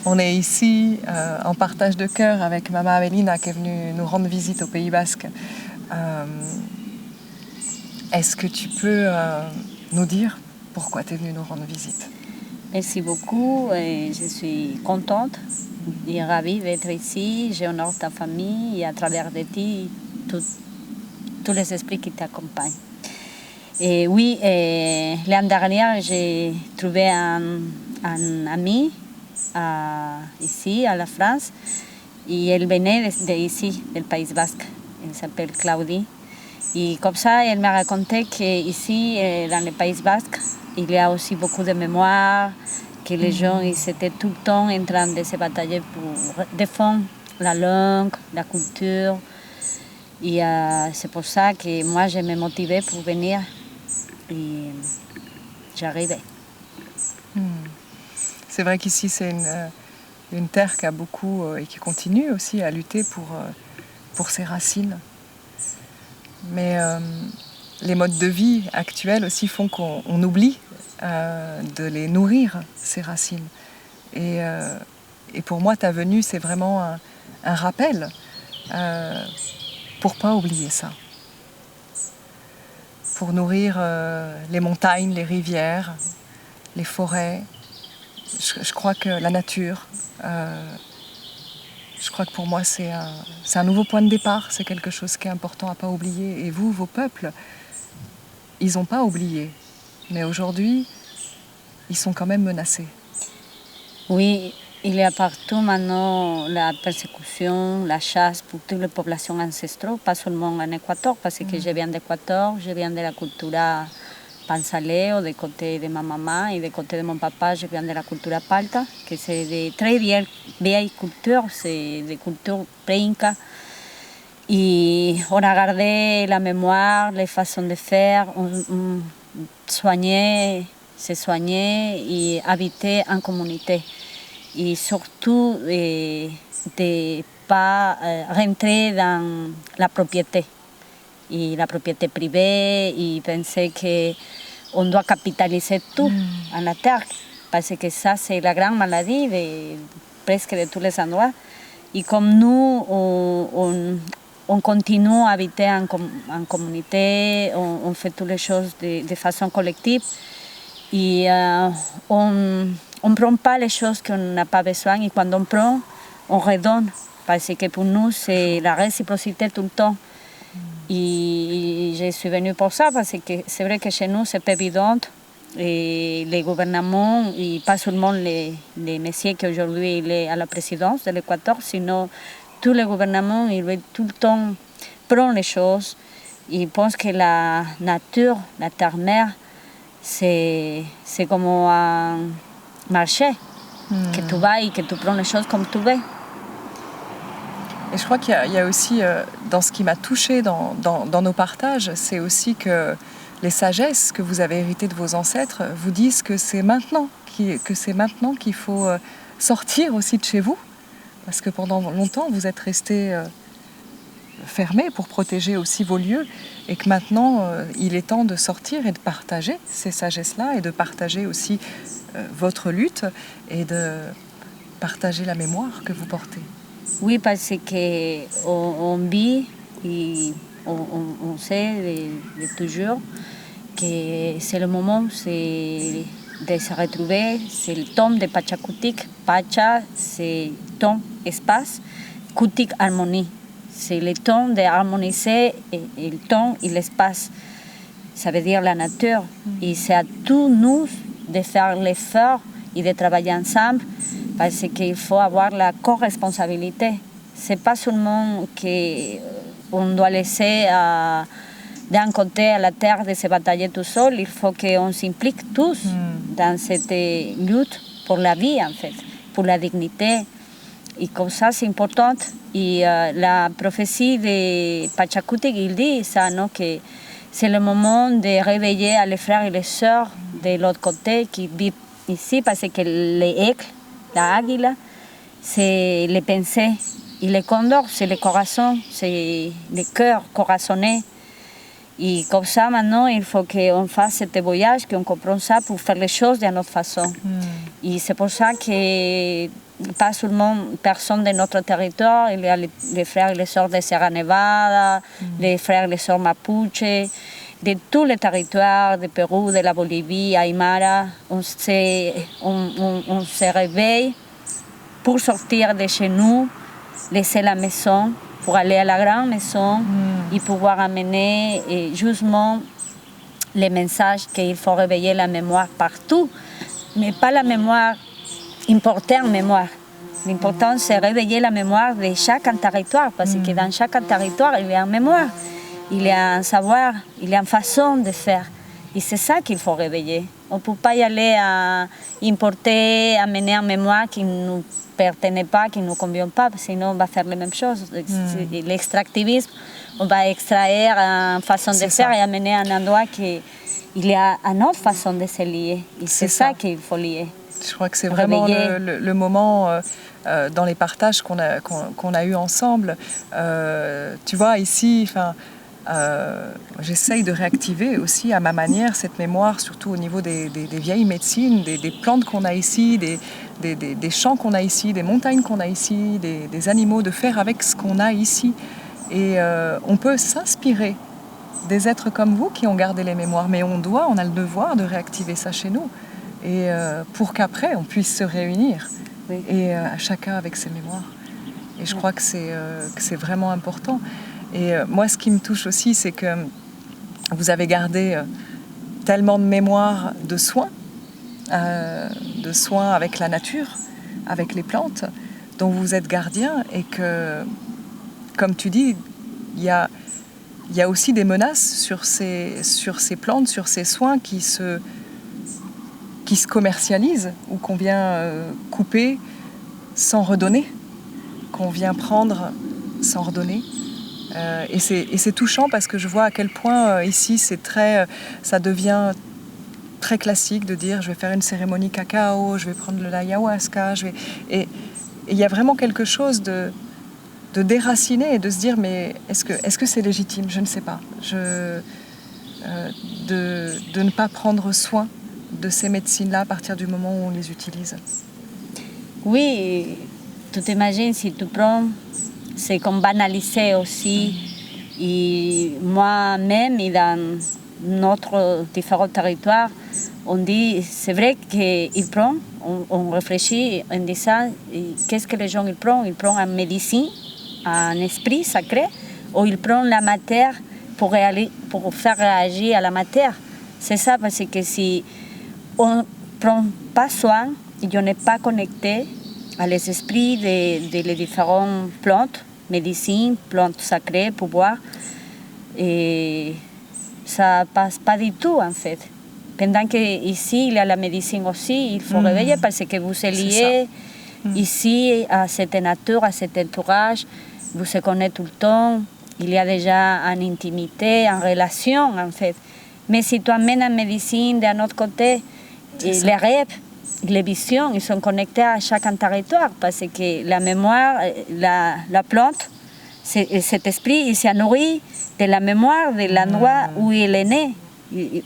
On est ici en partage de cœur avec Maman Avelina qui est venue nous rendre visite au Pays Basque. Est-ce que tu peux nous dire pourquoi tu es venue nous rendre visite? Merci beaucoup et je suis contente et ravie d'être ici. J'honore ta famille et à travers de ti tous les esprits qui t'accompagnent. Et oui, l'année dernière, j'ai trouvé un ami ici, à la France, et elle venait d'ici, du Pays Basque. Elle s'appelle Claudie. Et comme ça, elle m'a raconté qu'ici, dans le Pays Basque, il y a aussi beaucoup de mémoire, que les gens ils étaient tout le temps en train de se batailler pour défendre la langue, la culture. Et c'est pour ça que moi, je me motivais pour venir et j'arrivais. C'est vrai qu'ici, c'est une terre qui a beaucoup et qui continue aussi à lutter pour ses racines. Mais les modes de vie actuels aussi font qu'on oublie de les nourrir, ces racines. Et pour moi, ta venue, c'est vraiment un rappel pour ne pas oublier ça. Pour nourrir les montagnes, les rivières, les forêts. Je crois que la nature, je crois que pour moi, c'est un nouveau point de départ. C'est quelque chose qui est important à ne pas oublier. Et vous, vos peuples, ils n'ont pas oublié. Mais aujourd'hui, ils sont quand même menacés. Oui, il y a partout maintenant la persécution, la chasse pour toutes les populations ancestrales, pas seulement en Équateur, parce que je viens d'Équateur, je viens de la culture pansaleo, du côté de ma maman, et du côté de mon papa, je viens de la culture palta, que c'est de très vieilles cultures, c'est des cultures pré-inca. Et on a gardé la mémoire, les façons de faire, on soignait, se soigner et habiter en communauté. Et surtout de ne pas rentrer dans la propriété. Et la propriété privée, et penser qu'on doit capitaliser tout en la terre. Parce que ça, c'est la grande maladie de presque de tous les endroits. Et comme nous, on continue à habiter en communauté, on fait toutes les choses de façon collective. Et on ne prend pas les choses qu'on n'a pas besoin. Et quand on prend, on redonne. Parce que pour nous, c'est la réciprocité tout le temps. Et je suis venue pour ça, parce que c'est vrai que chez nous, c'est pas évident. Et les gouvernements, et pas seulement les messieurs qui aujourd'hui il est à la présidence de l'Équateur, sinon tous les gouvernements, ils veulent tout le temps prendre les choses. Ils pensent que la nature, la terre-mère, c'est comme un marché, que tu vas et que tu prends les choses comme tu veux. Et je crois qu'il y a aussi, dans ce qui m'a touchée dans nos partages, c'est aussi que les sagesses que vous avez héritées de vos ancêtres vous disent que c'est maintenant qu'il faut sortir aussi de chez vous. Parce que pendant longtemps, vous êtes restés fermés pour protéger aussi vos lieux. Et que maintenant, il est temps de sortir et de partager ces sagesses-là et de partager aussi votre lutte et de partager la mémoire que vous portez. Oui, parce qu'on vit et on sait de toujours que c'est le moment de se retrouver, c'est le temps de Pachakutik. Pacha, c'est temps, espace, Kutik, harmonie. C'est le temps d'harmoniser le temps et l'espace. Ça veut dire la nature. Et c'est à tous nous de faire l'effort et de travailler ensemble, parce qu'il faut avoir la co-responsabilité. Ce n'est pas seulement qu'on doit laisser d'un côté à la terre de se batailler tout seul, il faut qu'on s'implique tous dans cette lutte pour la vie, en fait, pour la dignité. Et comme ça, c'est important. Et la prophétie de Pachakutik, il dit ça, non, que c'est le moment de réveiller les frères et les sœurs de l'autre côté qui vivent ici, parce que les aigles, la águila, c'est les pensées. Et les condors, c'est les corazones, c'est les cœurs corazonnés. Et comme ça, maintenant, il faut qu'on fasse ce voyage, qu'on comprenne ça pour faire les choses de notre façon. Et c'est pour ça que pas seulement personnes de notre territoire, il y a les frères et les sœurs de Sierra Nevada, les frères et les sœurs Mapuche, de tous les territoires, du Pérou, de la Bolivie, Aymara. On se réveille pour sortir de chez nous, laisser la maison, pour aller à la grande maison et pouvoir amener justement les messages qu'il faut réveiller la mémoire partout, mais pas la mémoire importée en mémoire. L'important, c'est réveiller la mémoire de chaque territoire, parce que dans chaque territoire, il y a une mémoire, il y a un savoir, il y a une façon de faire. Et c'est ça qu'il faut réveiller. On ne peut pas y aller à importer, amener en mémoire qui ne nous pertenait pas, qui ne nous convient pas, sinon on va faire les mêmes choses. L'extractivisme, on va extraire une façon de faire et amener à un endroit qui il y a une autre façon de se lier. Et c'est ça qu'il faut lier. Je crois que c'est vraiment le moment dans les partages qu'on a eu ensemble. Tu vois, ici, j'essaye de réactiver aussi à ma manière cette mémoire, surtout au niveau des vieilles médecines, des plantes qu'on a ici, des champs qu'on a ici, des montagnes qu'on a ici, des animaux, de faire avec ce qu'on a ici. Et on peut s'inspirer des êtres comme vous qui ont gardé les mémoires, mais on a le devoir de réactiver ça chez nous. Et pour qu'après on puisse se réunir, et chacun avec ses mémoires. Et je crois que c'est vraiment important. Et moi, ce qui me touche aussi, c'est que vous avez gardé tellement de mémoire de soins avec la nature, avec les plantes, dont vous êtes gardien, et que, comme tu dis, il y a aussi des menaces sur ces plantes, sur ces soins qui se commercialisent ou qu'on vient couper sans redonner, qu'on vient prendre sans redonner. Et c'est touchant parce que je vois à quel point ici ça devient très classique de dire je vais faire une cérémonie cacao, je vais prendre l'ayahuasca, et il y a vraiment quelque chose de déraciner et de se dire mais est-ce que c'est légitime? Je ne sais pas. De ne pas prendre soin de ces médecines-là à partir du moment où on les utilise. Oui, tu t'imagines si tu prends, c'est comme banalisé aussi. Et moi-même, et dans notre différents territoires, on dit, c'est vrai qu'ils prennent, on réfléchit en disant, qu'est-ce que les gens ils prennent? Ils prennent une médecine, un esprit sacré, ou ils prennent la matière pour faire réagir à la matière. C'est ça, parce que si on ne prend pas soin, et on n'est pas connecté à les esprits des différentes plantes, médecines, plantes sacrées, pouvoirs, et ça ne passe pas du tout en fait. Pendant qu'ici, il y a la médecine aussi, il faut réveiller parce que vous êtes liés ici à cette nature, à cet entourage, vous se connaissez tout le temps, il y a déjà une intimité, une relation en fait. Mais si tu amènes la médecine d'un autre côté, les rêves, les visions, ils sont connectés à chaque territoire parce que la mémoire, la plante, cet esprit, il se nourrit de la mémoire de l'endroit où il est né,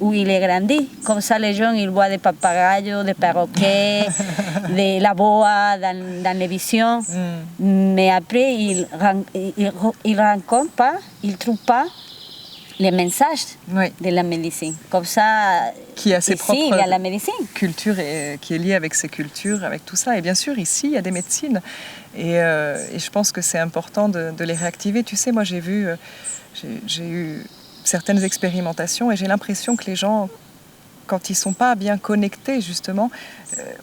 où il est grandi. Comme ça, les gens, ils voient des papagayos, des perroquets, de la boa dans les visions. Mais après, ils ne rencontrent pas, ils ne trouvent pas les messages de la médecine. Comme ça, qui a ses propres il y a la médecine. Culture qui est liée avec ses cultures, avec tout ça. Et bien sûr, ici, il y a des médecines. Et je pense que c'est important de les réactiver. Tu sais, moi, j'ai eu certaines expérimentations et j'ai l'impression que les gens, quand ils ne sont pas bien connectés, justement,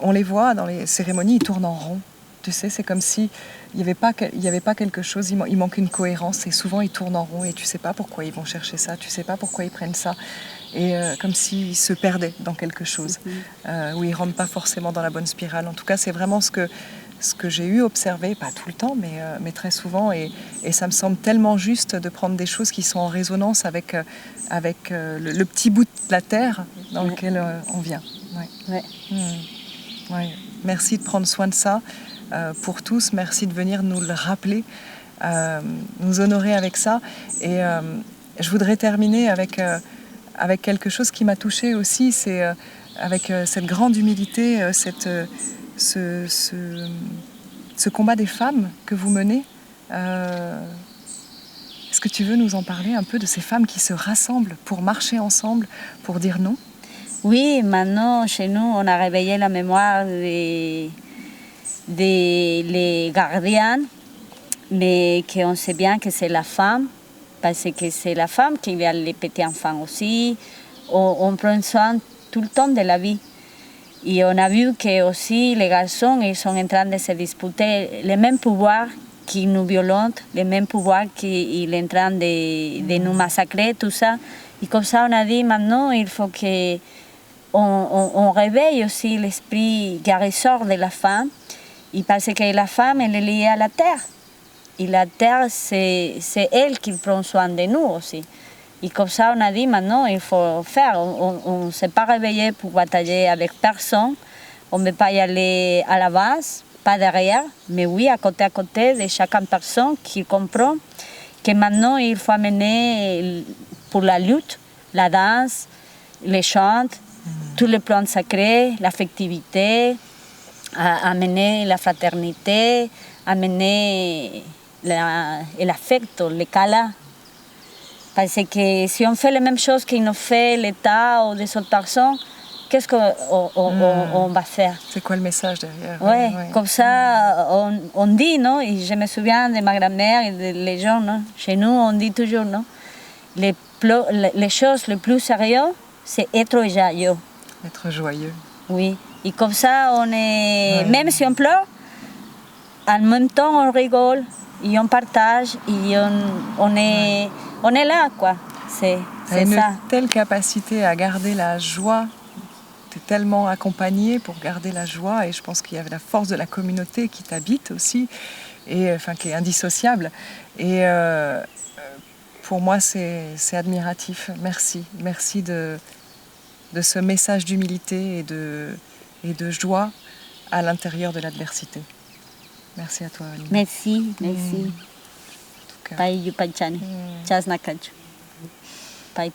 on les voit dans les cérémonies, ils tournent en rond. Tu sais, c'est comme si il n'y avait pas quelque chose, il manque une cohérence et souvent ils tournent en rond et tu ne sais pas pourquoi ils vont chercher ça, tu ne sais pas pourquoi ils prennent ça. Et comme s'ils se perdaient dans quelque chose, où ils ne rentrent pas forcément dans la bonne spirale. En tout cas, c'est vraiment ce que j'ai eu observé, pas tout le temps, mais très souvent. Et ça me semble tellement juste de prendre des choses qui sont en résonance avec le petit bout de la terre dans lequel on vient. Ouais. Merci de prendre soin de ça. Pour tous, merci de venir nous le rappeler, nous honorer avec ça. Et je voudrais terminer avec quelque chose qui m'a touchée aussi, c'est avec cette grande humilité, ce combat des femmes que vous menez. Est-ce que tu veux nous en parler un peu de ces femmes qui se rassemblent pour marcher ensemble, pour dire non? Oui, maintenant, chez nous, on a réveillé la mémoire des gardiennes, mais qu'on sait bien que c'est la femme, parce que c'est la femme qui a les petits enfants aussi. On prend soin tout le temps de la vie. Et on a vu que aussi les garçons, ils sont en train de se disputer les mêmes pouvoirs qui nous violentent, les mêmes pouvoirs qui sont en train de nous massacrer, tout ça. Et comme ça, on a dit maintenant, il faut qu'on réveille aussi l'esprit guérisseur de la femme. Et parce que la femme, elle est liée à la terre. Et la terre, c'est elle qui prend soin de nous aussi. Et comme ça, on a dit maintenant, il faut faire. On ne s'est pas réveillé pour batailler avec personne. On ne veut pas y aller à la base, pas derrière, mais oui, à côté de chaque personne qui comprend que maintenant, il faut amener pour la lutte, la danse, les chants, tous les plans sacrés, l'affectivité, amener la fraternité, amener l'affecto, le câlin. Parce que si on fait les mêmes choses qu'il nous fait l'État ou des autres personnes, qu'est-ce qu'on va faire? C'est quoi le message derrière? Ouais, comme ça, on dit, non? Et je me souviens de ma grand-mère et des gens, non? Chez nous, on dit toujours, non? Les choses les plus sérieuses, c'est être joyeux. Être joyeux. Oui. Et comme ça, on est... Même si on pleure, en même temps, on rigole. Et on partage, et on est là, quoi. C'est ça. Une telle capacité à garder la joie. Tu es tellement accompagnée pour garder la joie, et je pense qu'il y a la force de la communauté qui t'habite aussi, et enfin qui est indissociable. Et pour moi, c'est admiratif. Merci. Merci de ce message d'humilité et de joie à l'intérieur de l'adversité. Merci à toi, Aline. Merci. Pai yu panchani. Chas nakaju. Pai.